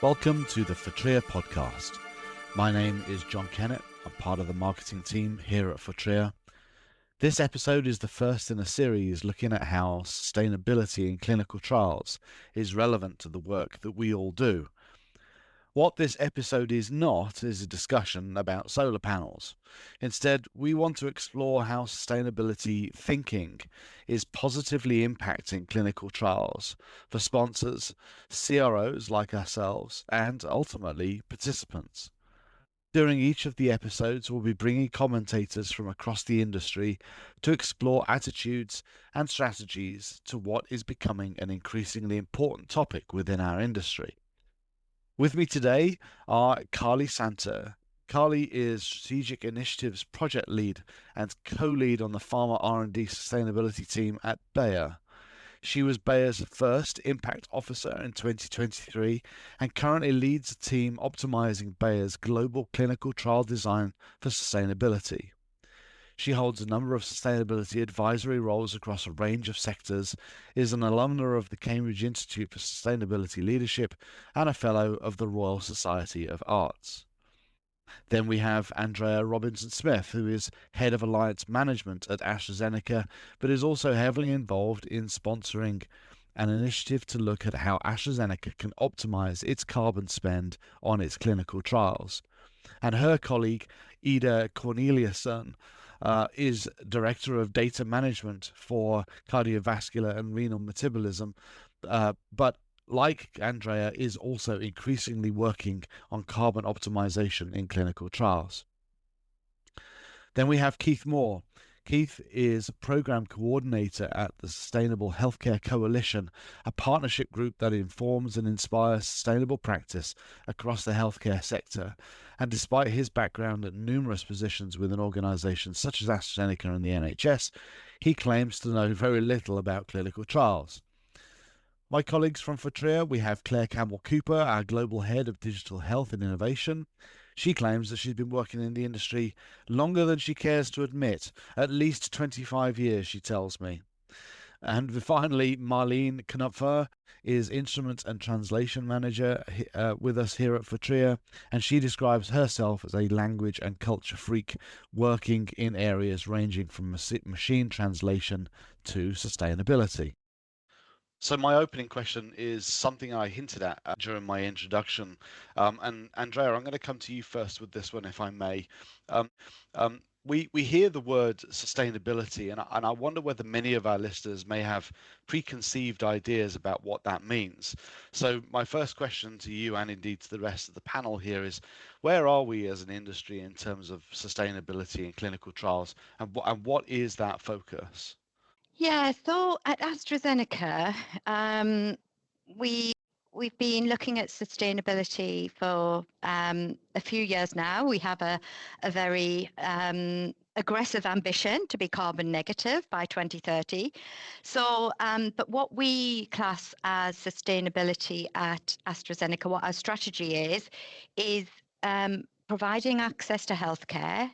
Welcome to the Fortrea podcast. My name is John Kennett. I'm part of the marketing team here at Fortrea. This episode is the first in a series looking at how sustainability in clinical trials is relevant to the work that we all do. What this episode is not is a discussion about solar panels. Instead, we want to explore how sustainability thinking is positively impacting clinical trials for sponsors, CROs like ourselves, and ultimately participants. During each of the episodes, we'll be bringing commentators from across the industry to explore attitudes and strategies to what is becoming an increasingly important topic within our industry. With me today are Carly Santer. Carly is Strategic Initiatives Project Lead and co-lead on the Pharma R&D Sustainability team at Bayer. She was Bayer's first Impact Officer in 2023 and currently leads a team optimizing Bayer's global clinical trial design for sustainability. She holds a number of sustainability advisory roles across a range of sectors, is an alumna of the Cambridge Institute for Sustainability Leadership, and a Fellow of the Royal Society of Arts. Then we have Andrea Robinson-Smith, who is Head of Alliance Management at AstraZeneca, but is also heavily involved in sponsoring an initiative to look at how AstraZeneca can optimize its carbon spend on its clinical trials. And her colleague, Ida Corneliusson, is Director of Data Management for Cardiovascular and Renal Metabolism, but like Andrea, is also increasingly working on carbon optimization in clinical trials. Then we have Keith Moore. Keith is Program Coordinator at the Sustainable Healthcare Coalition, a partnership group that informs and inspires sustainable practice across the healthcare sector. And despite his background at numerous positions within organizations such as AstraZeneca and the NHS, he claims to know very little about clinical trials. My colleagues from Fortrea, we have Claire Campbell-Cooper, our Global Head of Digital Health and Innovation. She claims that she's been working in the industry longer than she cares to admit, at least 25 years, she tells me. And finally, Marlene Knupfer is Instrument and Translation Manager with us here at Fortrea, and she describes herself as a language and culture freak working in areas ranging from machine translation to sustainability. So my opening question is something I hinted at during my introduction. And Andrea, I'm going to come to you first with this one, if I may. Um, we hear the word sustainability, and I wonder whether many of our listeners may have preconceived ideas about what that means. So my first question to you, and indeed to the rest of the panel here, is where are we as an industry in terms of sustainability in clinical trials, and what is that focus? Yeah, so at AstraZeneca, we we've been looking at sustainability for a few years now. We have a very aggressive ambition to be carbon negative by 2030. So, but what we class as sustainability at AstraZeneca, what our strategy is providing access to healthcare,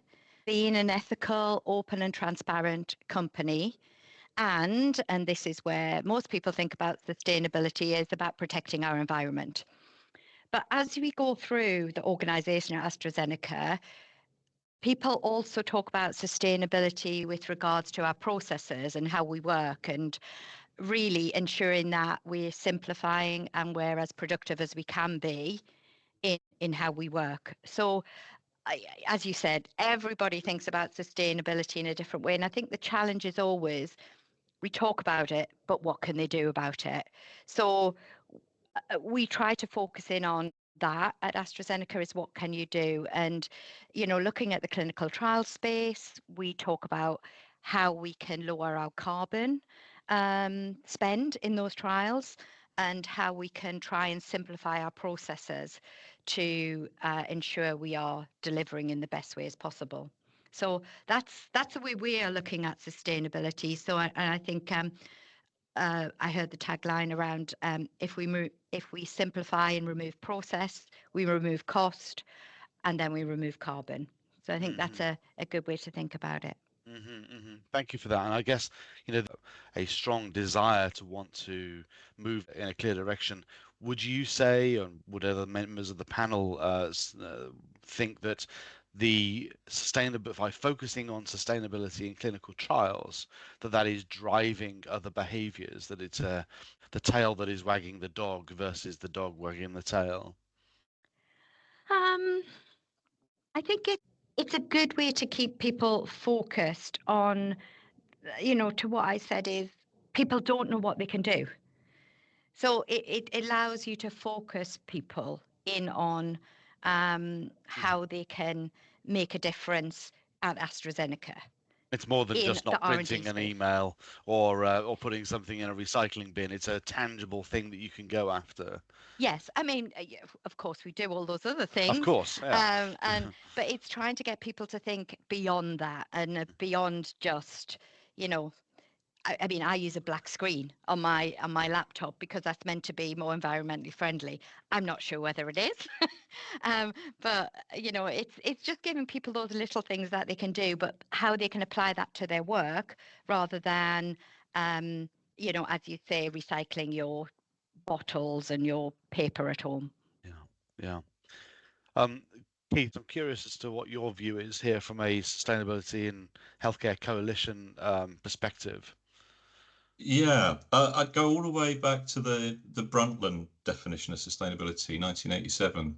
being an ethical, open, and transparent company and this is where most people think about sustainability, is about protecting our environment. But as we go through the organization at AstraZeneca, people also talk about sustainability with regards to our processes and how we work, and really ensuring that we're simplifying and we're as productive as we can be in how we work. So as you said, everybody thinks about sustainability in a different way. And I think the challenge is always we talk about it, but what can they do about it? So we try to focus in on that at AstraZeneca, is what can you do? And, looking at the clinical trial space, we talk about how we can lower our carbon spend in those trials and how we can try and simplify our processes to ensure we are delivering in the best way as possible. So that's the way we are looking at sustainability. So I think I heard the tagline around if we simplify and remove process, we remove cost, and then we remove carbon. So I think that's a good way to think about it. Thank you for that. And I guess, a strong desire to want to move in a clear direction would you say, and would other members of the panel think that the sustainable by focusing on sustainability in clinical trials, that is driving other behaviors, that it's the tail that is wagging the dog versus the dog wagging the tail? Um, I think it's a good way to keep people focused on, to what I said is people don't know what they can do. So it allows you to focus people in on how they can make a difference at AstraZeneca It's more than in just the not R&D printing an space. email or putting something in a recycling bin. It's a tangible thing that you can go after. Yes, I mean, yeah, of course, we do all those other Of things, course, yeah. but it's trying to get people to think beyond that and beyond just, you know, I mean, I use a black screen on my laptop because that's meant to be more environmentally friendly. I'm not sure whether it is, um, but it's just giving people those little things that they can do, but how they can apply that to their work rather than, as you say, recycling your bottles and your paper at home. Yeah, yeah. Um, Keith, I'm curious as to what your view is here from a sustainability and healthcare coalition perspective. Yeah, I'd go all the way back to the Brundtland definition of sustainability, 1987,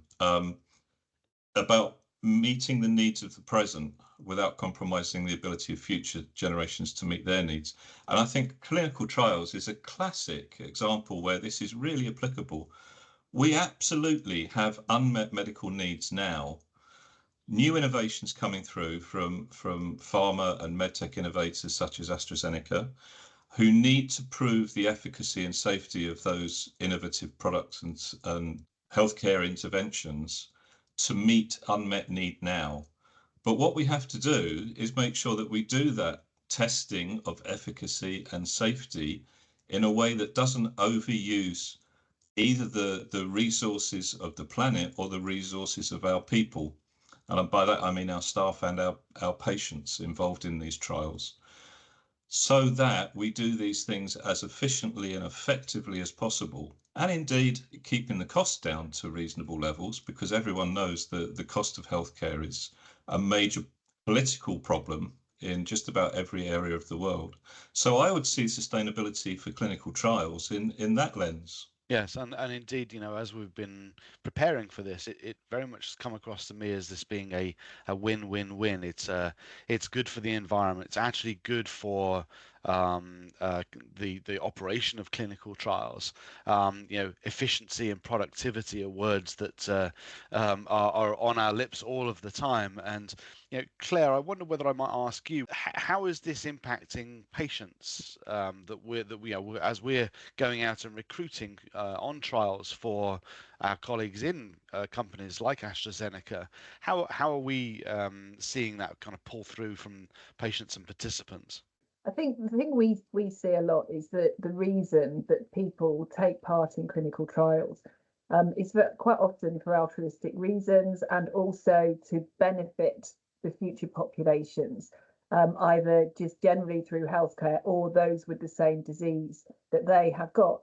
about meeting the needs of the present without compromising the ability of future generations to meet their needs. And I think clinical trials is a classic example where this is really applicable. We absolutely have unmet medical needs now. New innovations coming through from pharma and medtech innovators such as AstraZeneca, who need to prove the efficacy and safety of those innovative products and healthcare interventions to meet unmet need now. But what we have to do is make sure that we do that testing of efficacy and safety in a way that doesn't overuse either the resources of the planet or the resources of our people. And by that, I mean our staff and our patients involved in these trials, so that we do these things as efficiently and effectively as possible. And indeed, keeping the cost down to reasonable levels, because everyone knows that the cost of healthcare is a major political problem in just about every area of the world. So I would see sustainability for clinical trials in that lens. Yes, and indeed, as we've been preparing for this, it very much has come across to me as this being a win-win-win. It's good for the environment. It's actually good for the operation of clinical trials. Efficiency and productivity are words that are on our lips all of the time. And Claire, I wonder whether I might ask you, how is this impacting patients as we're going out and recruiting on trials for our colleagues in companies like AstraZeneca? How are we seeing that kind of pull through from patients and participants? I think the thing we see a lot is that the reason that people take part in clinical trials is quite often for altruistic reasons and also to benefit the future populations, either just generally through healthcare or those with the same disease that they have got.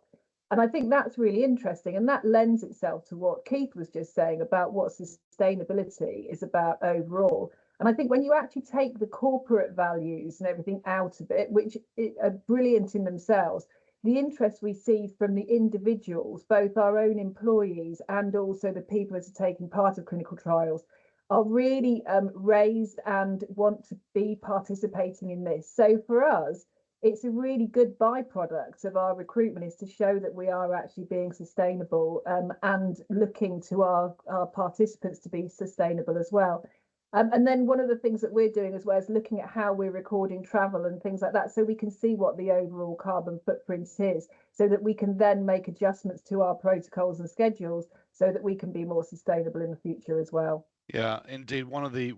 And I think that's really interesting. And that lends itself to what Keith was just saying about what sustainability is about overall. And I think when you actually take the corporate values and everything out of it, which are brilliant in themselves, the interest we see from the individuals, both our own employees and also the people that are taking part of clinical trials, are really raised and want to be participating in this. So for us, it's a really good byproduct of our recruitment is to show that we are actually being sustainable and looking to our participants to be sustainable as well. And then one of the things that we're doing as well is looking at how we're recording travel and things like that, so we can see what the overall carbon footprint is, so that we can then make adjustments to our protocols and schedules so that we can be more sustainable in the future as well. Yeah, indeed. One of the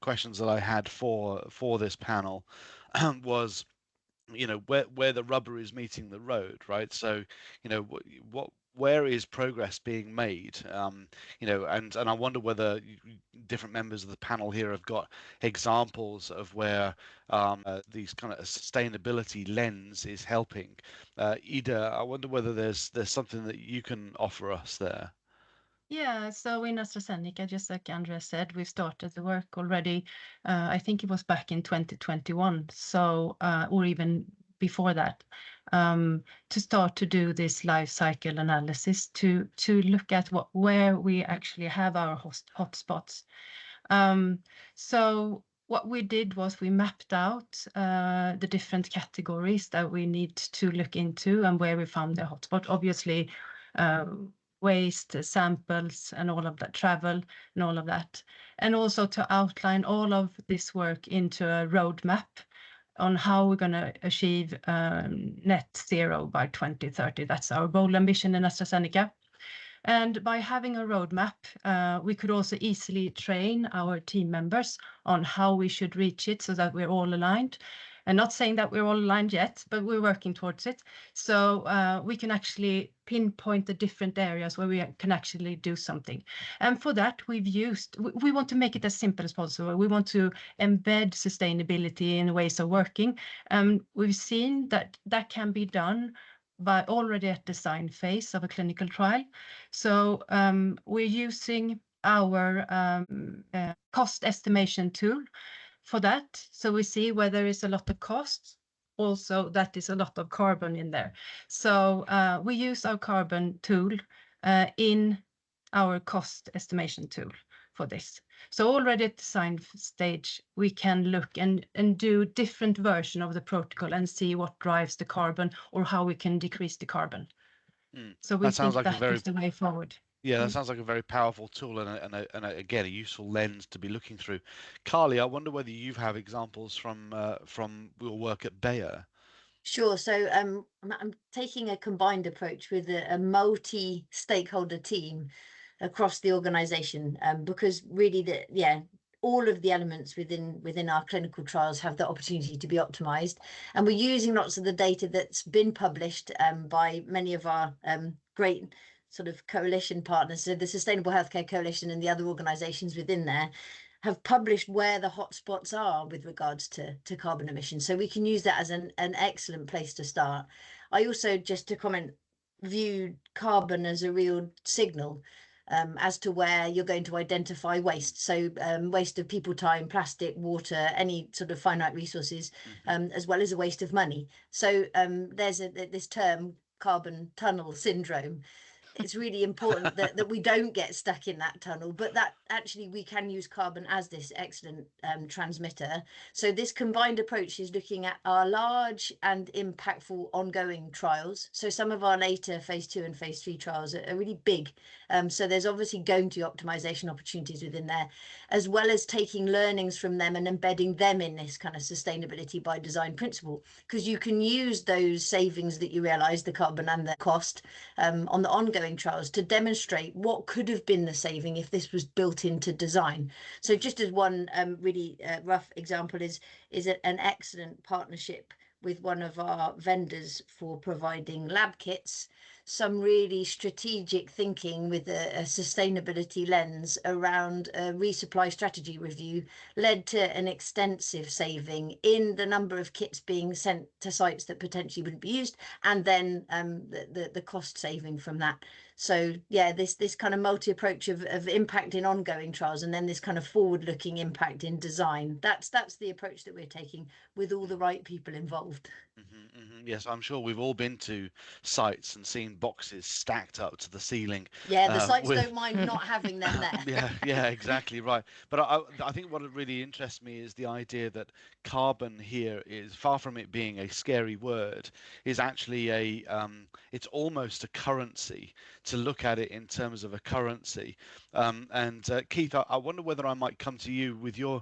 questions that I had for this panel was, where the rubber is meeting the road, right? So, what where is progress being made? And I wonder whether different members of the panel here have got examples of where these kind of sustainability lens is helping. Ida, I wonder whether there's something that you can offer us there. Yeah, so in AstraZeneca, just like Andrea said, we started the work already. I think it was back in 2021, so or even before that, to start to do this life cycle analysis to look at where we actually have our hotspots. So what we did was we mapped out the different categories that we need to look into and where we found the hotspot. Obviously, waste, samples, and all of that, travel, and all of that. And also to outline all of this work into a roadmap on how we're going to achieve net zero by 2030. That's our goal ambition in AstraZeneca. And by having a roadmap, we could also easily train our team members on how we should reach it so that we're all aligned. And not saying that we're all aligned yet, but we're working towards it. So we can actually pinpoint the different areas where we can actually do something. And for that, we want to make it as simple as possible. We want to embed sustainability in ways of working. We've seen that that can be done by already at design phase of a clinical trial. So we're using our cost estimation tool for that. So we see where there is a lot of costs, also that is a lot of carbon in there. So we use our carbon tool in our cost estimation tool for this. So already at design stage, we can look and do different version of the protocol and see what drives the carbon or how we can decrease the carbon. So we think that is the way forward. Yeah, that sounds like a very powerful tool and again, a useful lens to be looking through. Carly, I wonder whether you have examples from your work at Bayer. Sure. So I'm taking a combined approach with a multi-stakeholder team across the organization, because really all of the elements within our clinical trials have the opportunity to be optimized, and we're using lots of the data that's been published by many of our great sort of coalition partners. So the Sustainable Healthcare Coalition and the other organizations within there have published where the hotspots are with regards to carbon emissions. So we can use that as an excellent place to start. I also, just to comment, view carbon as a real signal as to where you're going to identify waste. So waste of people, time, plastic, water, any sort of finite resources, as well as a waste of money. So there's this term, carbon tunnel syndrome. It's really important that we don't get stuck in that tunnel, but that actually we can use carbon as this excellent transmitter. So this combined approach is looking at our large and impactful ongoing trials. So some of our later phase 2 and phase 3 trials are really big. So there's obviously going to be optimization opportunities within there, as well as taking learnings from them and embedding them in this kind of sustainability by design principle, because you can use those savings that you realize, the carbon and the cost, on the ongoing trials to demonstrate what could have been the saving if this was built into design. So just as one really rough example is an excellent partnership with one of our vendors for providing lab kits, some really strategic thinking with a sustainability lens around a resupply strategy review led to an extensive saving in the number of kits being sent to sites that potentially wouldn't be used, and then the cost saving from that. So yeah, this kind of multi-approach of impact in ongoing trials, and then this kind of forward-looking impact in design. That's the approach that we're taking with all the right people involved. Yes, I'm sure we've all been to sites and seen boxes stacked up to the ceiling. Yeah, the sites don't mind not having them there. Yeah, exactly right. But I think what really interests me is the idea that carbon here is, far from it being a scary word, is actually it's almost a currency, to look at it in terms of a currency. Keith, I wonder whether I might come to you with your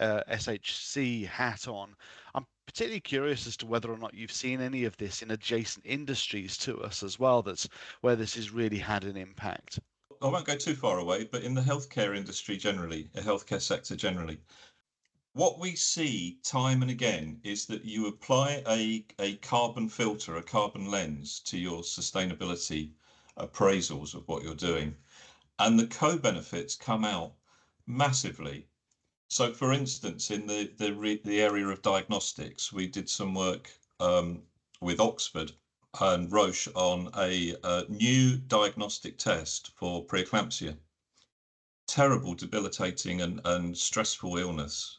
SHC hat on. I'm particularly curious as to whether or not you've seen any of this in adjacent industries to us as well, that's where this has really had an impact. I won't go too far away, but in the healthcare industry generally, the healthcare sector generally, what we see time and again is that you apply a carbon filter, a carbon lens to your sustainability appraisals of what you're doing, and the co-benefits come out massively. So, for instance, in the area of diagnostics, we did some work with Oxford and Roche on a new diagnostic test for preeclampsia. Terrible, debilitating and stressful illness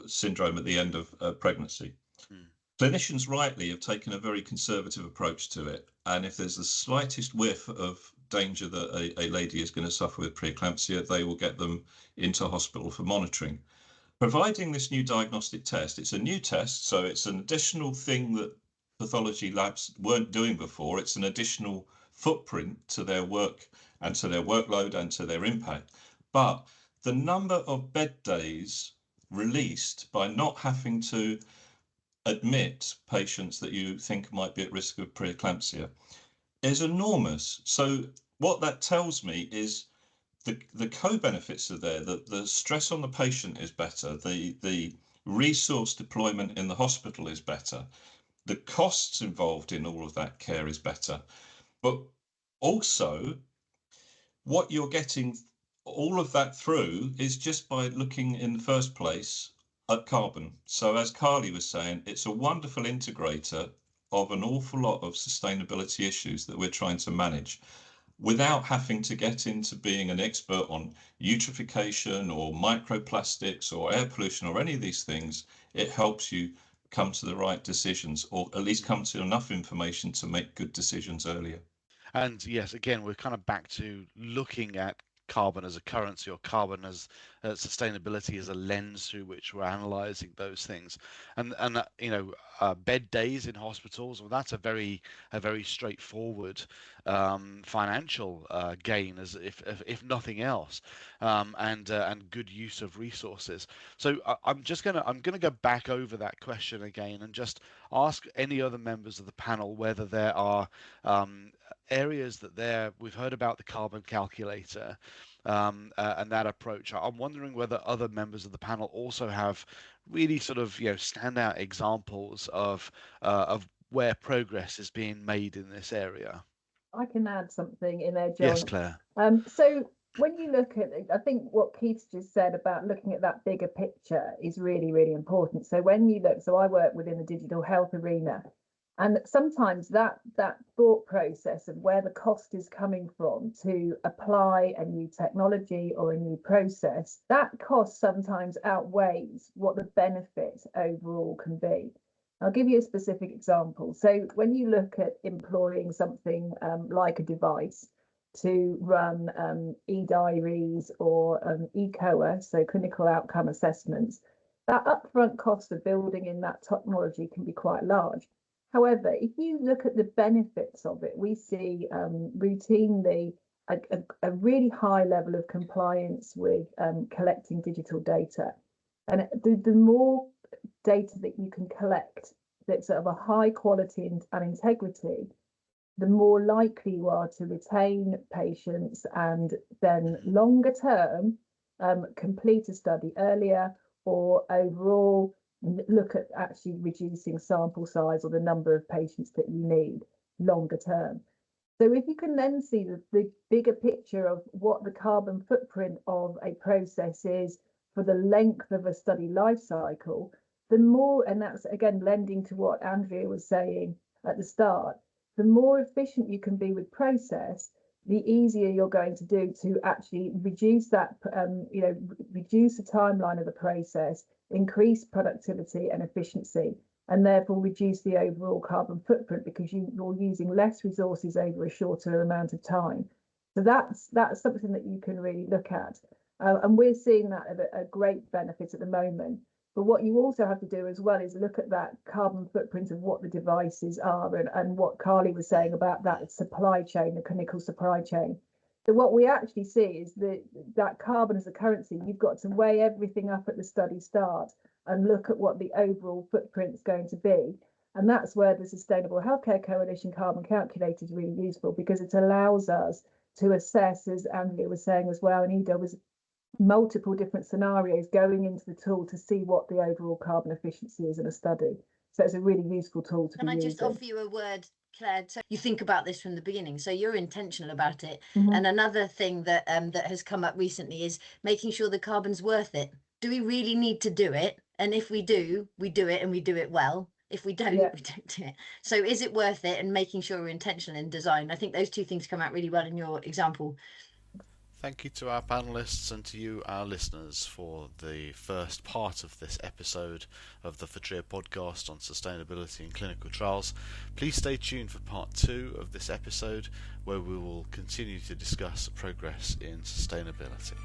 syndrome at the end of pregnancy. Clinicians rightly have taken a very conservative approach to it, and if there's the slightest whiff of danger that a lady is going to suffer with preeclampsia, they will get them into hospital for monitoring. Providing this new diagnostic test, it's a new test, so it's an additional thing that pathology labs weren't doing before. It's an additional footprint to their work and to their workload and to their impact. But the number of bed days released by not having to admit patients that you think might be at risk of preeclampsia is enormous. So what that tells me is the co-benefits are there, that the stress on the patient is better, the resource deployment in the hospital is better, the costs involved in all of that care is better, but also what you're getting all of that through is just by looking in the first place at carbon. So as Carly was saying, it's a wonderful integrator of an awful lot of sustainability issues that we're trying to manage without having to get into being an expert on eutrophication or microplastics or air pollution or any of these things. It helps you come to the right decisions, or at least come to enough information to make good decisions earlier. And yes, again, we're kind of back to looking at carbon as a currency, or carbon as sustainability as a lens through which we're analyzing those things. And you know, bed days in hospitals, well, that's a very straightforward financial gain, as if nothing else, and good use of resources. So I'm gonna go back over that question again and just ask any other members of the panel whether there are areas that we've heard about the carbon calculator and that approach. I'm wondering whether other members of the panel also have really sort of, you know, standout examples of where progress is being made in this area. I can add something in there, John. Yes, Claire. So when you look at, I think what Keith just said about looking at that bigger picture is really, really important. So when you look, so I work within the digital health arena, and sometimes that thought process of where the cost is coming from to apply a new technology or a new process, that cost sometimes outweighs what the benefit overall can be. I'll give you a specific example. So when you look at employing something like a device to run e-diaries or eCOA, so clinical outcome assessments, that upfront cost of building in that technology can be quite large. However, if you look at the benefits of it, we see routinely a really high level of compliance with collecting digital data. And the more data that you can collect that's of a high quality and integrity, the more likely you are to retain patients and then longer term complete a study earlier, or overall look at actually reducing sample size or the number of patients that you need longer term. So if you can then see the bigger picture of what the carbon footprint of a process is for the length of a study life cycle, the more, and that's again lending to what Andrea was saying at the start, the more efficient you can be with process, the easier you're going to do to actually reduce that, reduce the timeline of the process, increase productivity and efficiency, and therefore reduce the overall carbon footprint because you're using less resources over a shorter amount of time. So that's something that you can really look at. And we're seeing that as a great benefit at the moment. But what you also have to do as well is look at that carbon footprint of what the devices are and what Carly was saying about that supply chain, the clinical supply chain. So what we actually see is that carbon as a currency, you've got to weigh everything up at the study start and look at what the overall footprint is going to be. And that's where the Sustainable Healthcare Coalition carbon calculator is really useful, because it allows us to assess, as Andrea was saying as well, and Ida was multiple different scenarios going into the tool to see what the overall carbon efficiency is in a study. So it's a really useful tool to Can be I using. just offer you a word, Claire? So you think about this from the beginning, so you're intentional about it. Mhm. And another thing that that has come up recently is making sure the carbon's worth it. Do we really need to do it? And if we do it and we do it well. If we don't, Yeah. we don't do it. So is it worth it? And making sure we're intentional in design. I think those two things come out really well in your example. Thank you to our panelists and to you, our listeners, for the first part of this episode of the Fortrea podcast on sustainability in clinical trials. Please stay tuned for part 2 of this episode, where we will continue to discuss progress in sustainability.